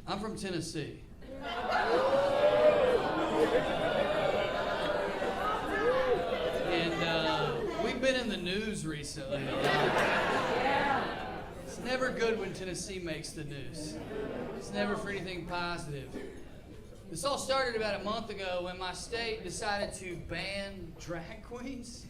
I'm from Tennessee. And we've been in the news recently. It's never good when Tennessee makes the news. It's never for anything positive. This all started about a month ago when my state decided to ban drag queens.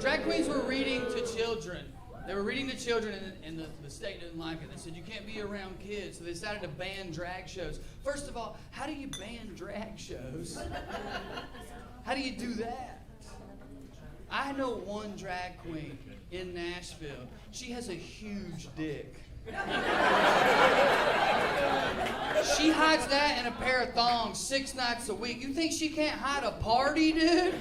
Drag queens were reading to children. They were reading to children, and the state didn't like it. They said, you can't be around kids. So they decided to ban drag shows. First of all, how do you ban drag shows? How do you do that? I know one drag queen in Nashville. She has a huge dick. She hides that in a pair of thongs 6 nights a week. You think she can't hide a party, dude?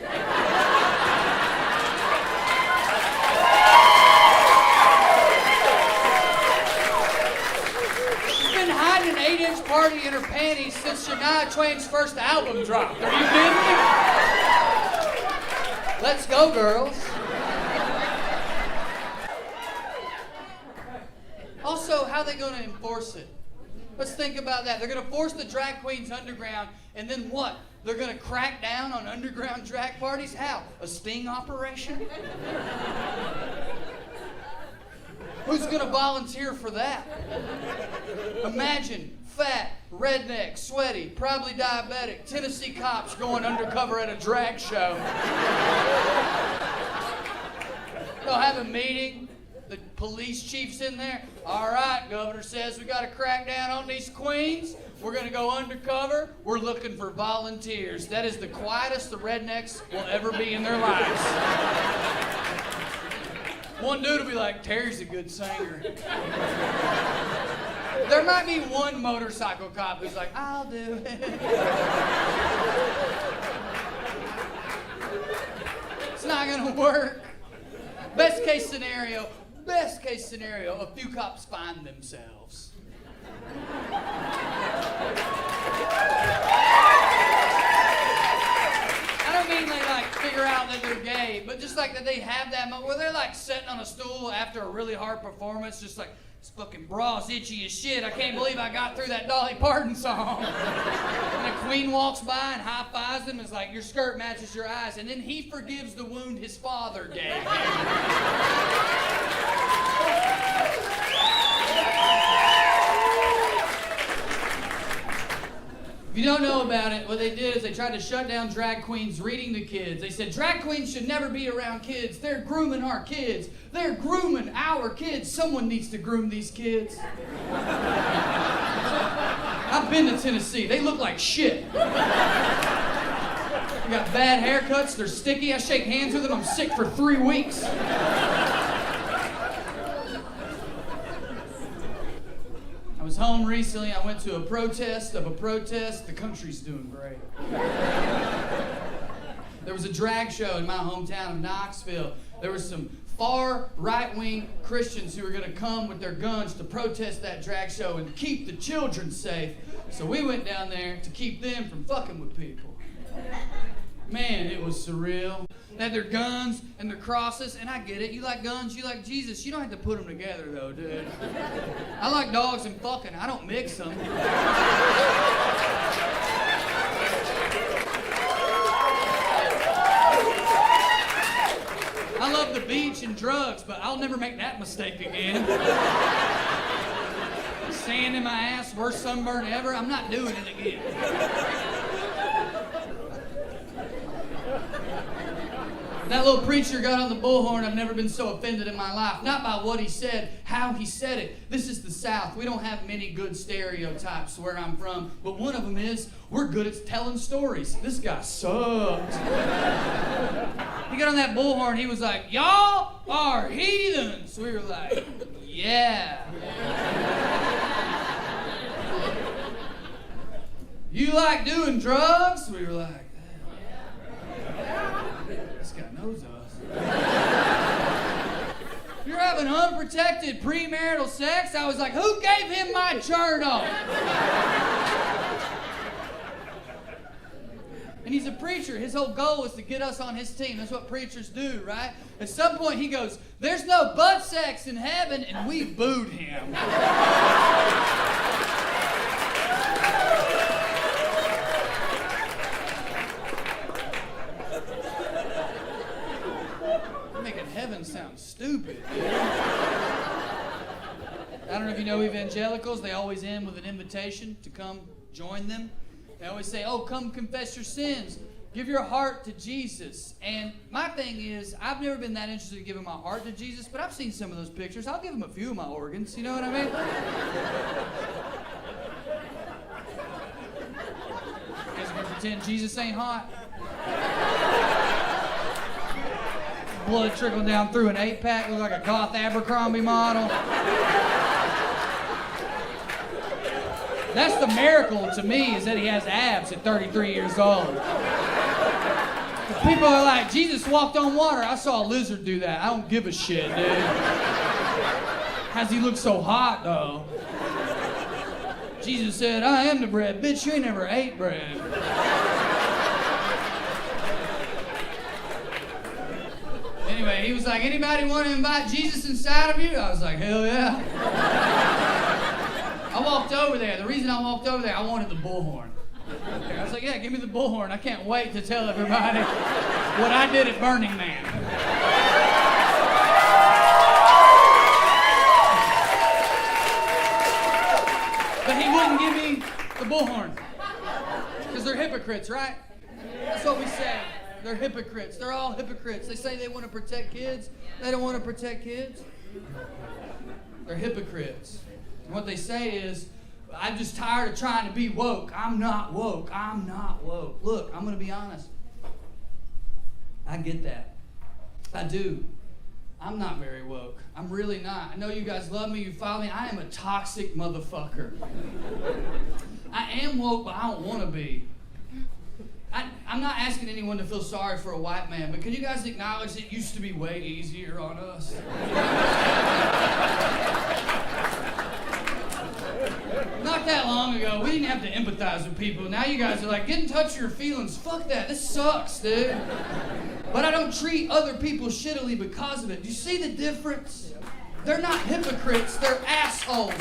She's been hiding an 8-inch party in her panties since Shania Twain's first album dropped. Are you kidding me? Let's go, girls. Also, how are they going to enforce it? Let's think about that. They're going to force the drag queens underground, and then what? They're going to crack down on underground drag parties? How? A sting operation? Who's going to volunteer for that? Imagine fat, redneck, sweaty, probably diabetic, Tennessee cops going undercover at a drag show. They'll have a meeting. The police chief's in there. All right, governor says we got to crack down on these queens. We're going to go undercover. We're looking for volunteers. That is the quietest the rednecks will ever be in their lives. One dude will be like, Terry's a good singer. There might be one motorcycle cop who's like, I'll do it. It's not going to work. Best case scenario, a few cops find themselves. I don't mean they like figure out that they're gay, but just like that they have that moment where they're like sitting on a stool after a really hard performance, just like, this fucking bra's itchy as shit. I can't believe I got through that Dolly Parton song. And the queen walks by and high-fives him and is like, your skirt matches your eyes. And then he forgives the wound his father gave him. If you don't know about it, what they did is they tried to shut down drag queens reading to kids. They said, drag queens should never be around kids. They're grooming our kids. They're grooming our kids. Someone needs to groom these kids. I've been to Tennessee. They look like shit. They got bad haircuts. They're sticky. I shake hands with them. I'm sick for 3 weeks. I was home recently. I went to a protest of a protest. The country's doing great. There was a drag show in my hometown of Knoxville. There was some far right-wing Christians who were going to come with their guns to protest that drag show and keep the children safe. So we went down there to keep them from fucking with people. Man, it was surreal. They had their guns and their crosses, and I get it. You like guns, you like Jesus. You don't have to put them together, though, dude. I like dogs and fucking. I don't mix them. I love the beach and drugs, but I'll never make that mistake again. Sand in my ass, worst sunburn ever. I'm not doing it again. That little preacher got on the Bullhorn. I've never been so offended in my life. Not by what he said, how he said it. This is the South. We don't have many good stereotypes where I'm from, but one of them is we're good at telling stories. This guy sucked. He got on that Bullhorn. He was like, y'all are heathens. We were like, yeah. You like doing drugs? We were like, this guy knows us. You're having unprotected premarital sex? I was like, who gave him my journal? And he's a preacher. His whole goal is to get us on his team. That's what preachers do, right? At some point he goes, there's no butt sex in heaven, and we booed him. evangelicals, they always end with an invitation to come join them. They always say, oh, come confess your sins. Give your heart to Jesus. And my thing is, I've never been that interested in giving my heart to Jesus, but I've seen some of those pictures. I'll give him a few of my organs. You know what I mean? You guys gonna pretend Jesus ain't hot? Blood trickling down through an 8-pack, look like a goth Abercrombie model. That's the miracle to me, is that he has abs at 33 years old. People are like, Jesus walked on water. I saw a lizard do that. I don't give a shit, dude. How's he look so hot, though? Jesus said, I am the bread. Bitch, you ain't never ate bread. Anyway, he was like, anybody want to invite Jesus inside of you? I was like, hell yeah. I walked over there. The reason I walked over there, I wanted the Bullhorn. I was like, yeah, give me the Bullhorn. I can't wait to tell everybody what I did at Burning Man. But he wouldn't give me the Bullhorn. Because they're hypocrites, right? That's what we say. They're hypocrites. They're all hypocrites. They say they want to protect kids. They don't want to protect kids. They're hypocrites. And what they say is, I'm just tired of trying to be woke. I'm not woke. I'm not woke. Look, I'm going to be honest. I get that. I do. I'm not very woke. I'm really not. I know you guys love me. You follow me. I am a toxic motherfucker. I am woke, but I don't want to be. I'm not asking anyone to feel sorry for a white man, but can you guys acknowledge it used to be way easier on us? Not that long ago, we didn't have to empathize with people. Now you guys are like, get in touch with your feelings. Fuck that. This sucks, dude. But I don't treat other people shittily because of it. Do you see the difference? They're not hypocrites. They're assholes.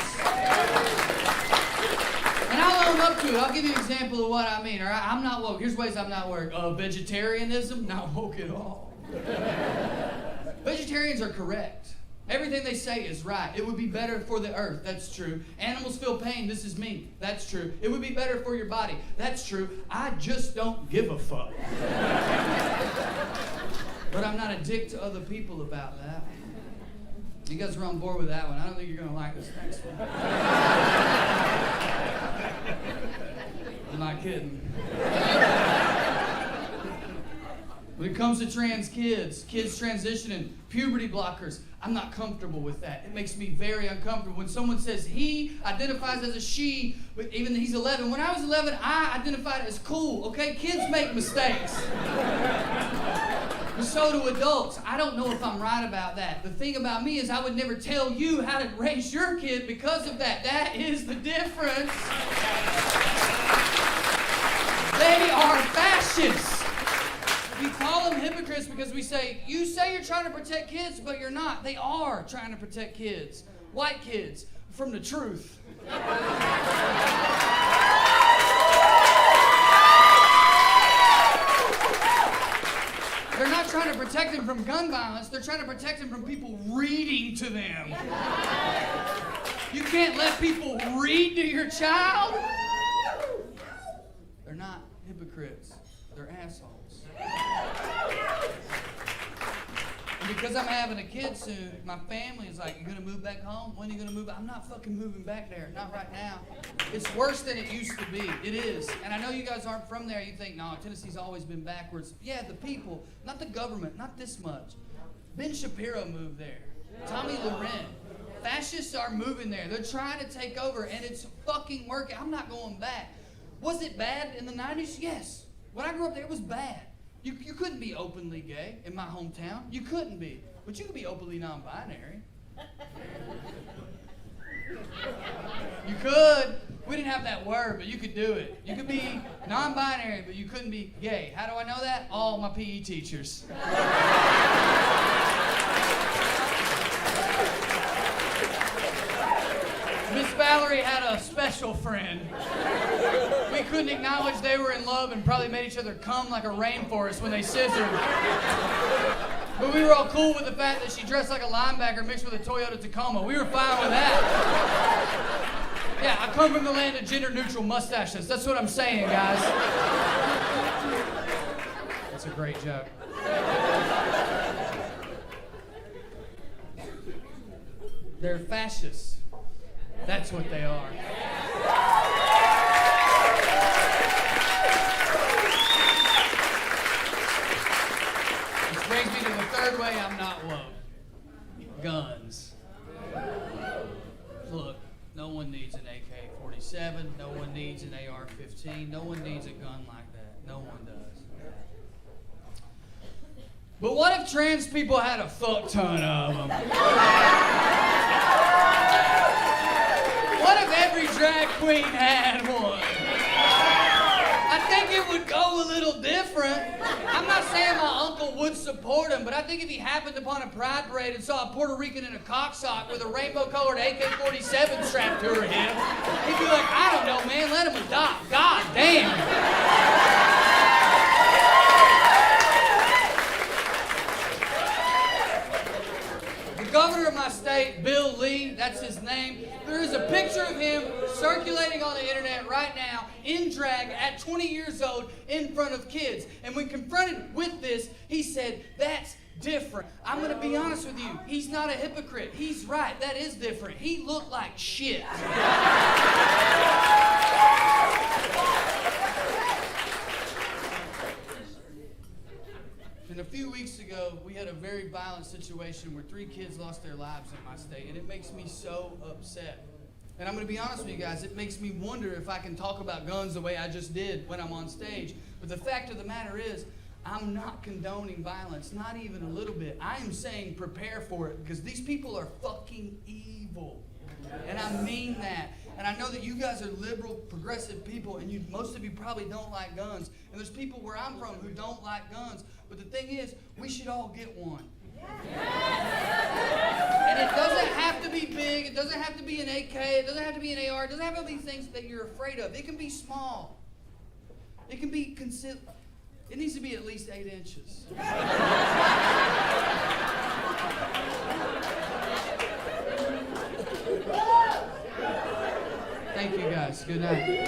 And I'll own up to it. I'll give you an example of what I mean. All right? I'm not woke. Here's ways I'm not woke. Vegetarianism, not woke at all. Vegetarians are correct. Everything they say is right. It would be better for the earth. That's true. Animals feel pain. This is me. That's true. It would be better for your body. That's true. I just don't give a fuck. But I'm not a dick to other people about that. You guys are on board with that one. I don't think you're going to like this next one. I'm not kidding. When it comes to trans kids transitioning, puberty blockers, I'm not comfortable with that. It makes me very uncomfortable. When someone says he identifies as a she, even though he's 11. When I was 11, I identified as cool, okay? Kids make mistakes. And so do adults. I don't know if I'm right about that. The thing about me is I would never tell you how to raise your kid because of that. That is the difference. They are fascists. We call them hypocrites because we say, you say you're trying to protect kids, but you're not. They are trying to protect kids. White kids from the truth. They're not trying to protect them from gun violence. They're trying to protect them from people reading to them. You can't let people read to your child. They're not hypocrites. They're assholes. And because I'm having a kid soon, my family is like, you gonna move back home? When are you gonna move? I'm not fucking moving back there. Not right now. It's worse than it used to be. It is. And I know you guys aren't from there. You think, no, Tennessee's always been backwards. Yeah, the people, not the government, not this much. Ben Shapiro moved there. Tommy Loren. Fascists are moving there. They're trying to take over, and it's fucking working. I'm not going back. Was it bad in the 90s? Yes. When I grew up there, it was bad. You couldn't be openly gay in my hometown. You couldn't be. But you could be openly non-binary. You could. We didn't have that word, but you could do it. You could be non-binary, but you couldn't be gay. How do I know that? All my PE teachers. Miss Valerie had a special friend. We couldn't acknowledge they were in love and probably made each other come like a rainforest when they scissored. But we were all cool with the fact that she dressed like a linebacker mixed with a Toyota Tacoma. We were fine with that. Yeah, I come from the land of gender-neutral mustaches. That's what I'm saying, guys. That's a great joke. They're fascists. That's what they are. Which brings me to the third way I'm not woke. Guns. Look, no one needs an AK-47. No one needs an AR-15. No one needs a gun like that. No one does. But what if trans people had a fuck ton of them? What if every drag queen had one? I think it would go a little different. I'm not saying my uncle would support him, but I think if he happened upon a pride parade and saw a Puerto Rican in a cocksock with a rainbow-colored AK-47 strapped to her hip, he'd be like, I don't know, man, let him adopt. God damn. The governor of my state, Bill Lee, that's his name, there is a picture of him circulating on the internet right now in drag at 20 years old in front of kids. And when confronted with this, he said, that's different. I'm going to be honest with you. He's not a hypocrite. He's right. That is different. He looked like shit. And a few weeks ago, we had a very violent situation where 3 kids lost their lives in my state, and it makes me so upset. And I'm going to be honest with you guys, it makes me wonder if I can talk about guns the way I just did when I'm on stage. But the fact of the matter is, I'm not condoning violence, not even a little bit. I am saying prepare for it, because these people are fucking evil. And I mean that. And I know that you guys are liberal, progressive people, and most of you probably don't like guns. And there's people where I'm from who don't like guns. But the thing is, we should all get one. And it doesn't have to be big. It doesn't have to be an AK. It doesn't have to be an AR. It doesn't have to be things that you're afraid of. It can be small. It can be it needs to be at least 8 inches. Thank you guys. Good night.